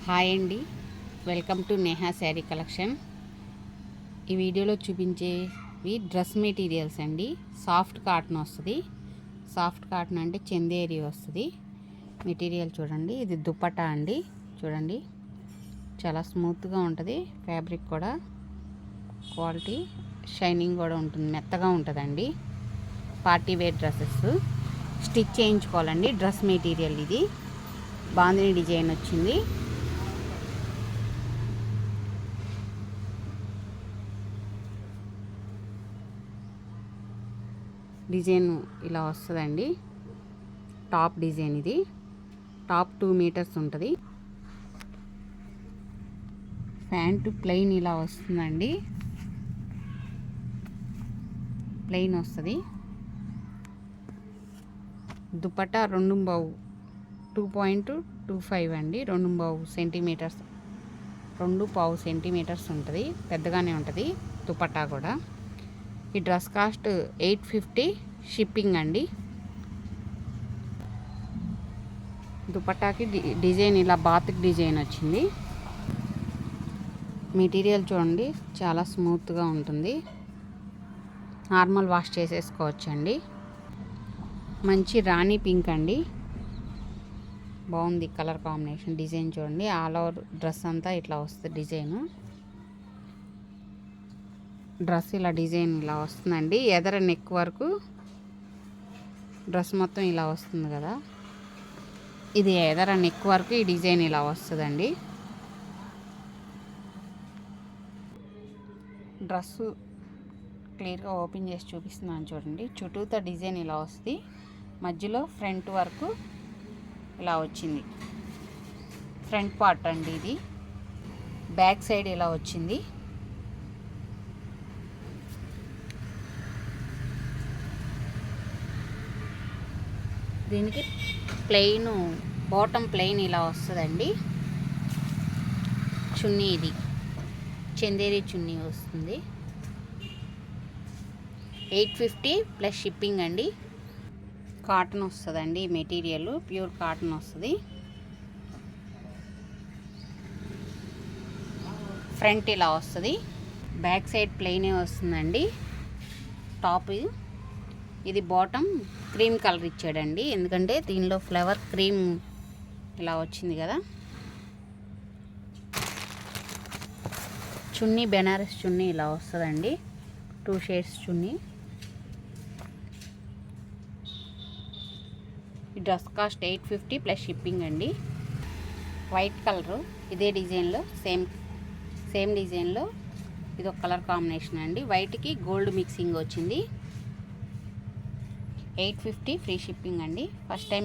Hi అండి, welcome to Neha sari collection. ఈ వీడియోలో చూపించేవి డ్రెస్ మెటీరియల్స్ అండి. సాఫ్ట్ కాటన్ వస్తుంది. సాఫ్ట్ కాటన్ అంటే చందేరి వస్తుంది. మెటీరియల్ చూడండి, ఇది దుపట్టా అండి. చూడండి, చాలా స్మూత్గా ఉంటుంది. ఫ్యాబ్రిక్ కూడా క్వాలిటీ, షైనింగ్ కూడా ఉంటుంది, మెత్తగా ఉంటుందండి. పార్టీ వేర్ డ్రెస్సెస్ స్టిచ్ చేయించుకోవాలండి. డ్రెస్ మెటీరియల్ ఇది బాందిని డిజైన్ వచ్చింది. డిజైన్ ఇలా వస్తుందండి. టాప్ డిజైన్ ఇది. టాప్ 2 మీటర్స్ ఉంటుంది. ప్యాంటు ప్లెయిన్ ఇలా వస్తుందండి. ప్లెయిన్ వస్తుంది. దుపట్టా 2.25 అండి. 2.5 సెంటీమీటర్స్, 2.5 సెంటీమీటర్స్ ఉంటుంది. పెద్దగానే ఉంటుంది దుపట్టా కూడా. ఈ డ్రెస్ కాస్ట్ 850 షిప్పింగ్ అండి. దుపట్టాకి డిజైన్ ఇలా బాతిక్ డిజైన్ వచ్చింది. మెటీరియల్ చూడండి, చాలా స్మూత్గా ఉంటుంది. నార్మల్ వాష్ చేసేసుకోవచ్చండి. మంచి రాణి పింక్ అండి, బాగుంది కలర్ కాంబినేషన్. డిజైన్ చూడండి, ఆల్ ఓవర్ డ్రెస్ అంతా ఇట్లా వస్తుంది డిజైను. డ్రెస్ ఇలా డిజైన్ ఇలా వస్తుందండి. ఎదర నెక్ వరకు డ్రెస్ మొత్తం ఇలా వస్తుంది కదా, ఇది ఎదర నెక్ వరకు ఈ డిజైన్ ఇలా వస్తుందండి. డ్రెస్సు క్లియర్గా ఓపెన్ చేసి చూపిస్తున్నాను చూడండి. చుట్టూతో డిజైన్ ఇలా వస్తుంది. మధ్యలో ఫ్రంట్ వరకు ఇలా వచ్చింది. ఫ్రంట్ పార్ట్ అండి ఇది. బ్యాక్ సైడ్ ఇలా వచ్చింది. దీనికి ప్లెయిన్, బాటమ్ ప్లెయిన్ ఇలా వస్తుందండి. చున్నీ ఇది చందేరి చున్నీ వస్తుంది. 850 ప్లస్ షిప్పింగ్ అండి. కాటన్ వస్తుందండి మెటీరియల్, ప్యూర్ కాటన్ వస్తుంది. ఫ్రంట్ ఇలా వస్తుంది. బ్యాక్ సైడ్ ప్లెయినే వస్తుందండి. టాప్ ఇది బాటమ్ క్రీమ్ కలర్ ఇచ్చాడండి, ఎందుకంటే దీనిలో ఫ్లవర్ క్రీమ్ ఇలా వచ్చింది కదా. చున్నీ బెనారస్ చున్నీ ఇలా వస్తుందండి. 2 షేడ్స్ చున్నీ. ఈ డ్రెస్ కాస్ట్ 850 ప్లస్ షిప్పింగ్ అండి. వైట్ కలరు, ఇదే డిజైన్లో సేమ్ డిజైన్లో ఇది ఒక కలర్ కాంబినేషన్ అండి. వైట్కి గోల్డ్ మిక్సింగ్ వచ్చింది. 850 ఫ్రీ షిప్పింగ్ అండి. ఫస్ట్ టైం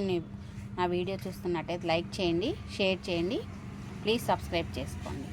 నా వీడియో చూస్తున్నట్టయితే లైక్ చేయండి, షేర్ చేయండి, ప్లీజ్ సబ్స్క్రైబ్ చేసుకోండి.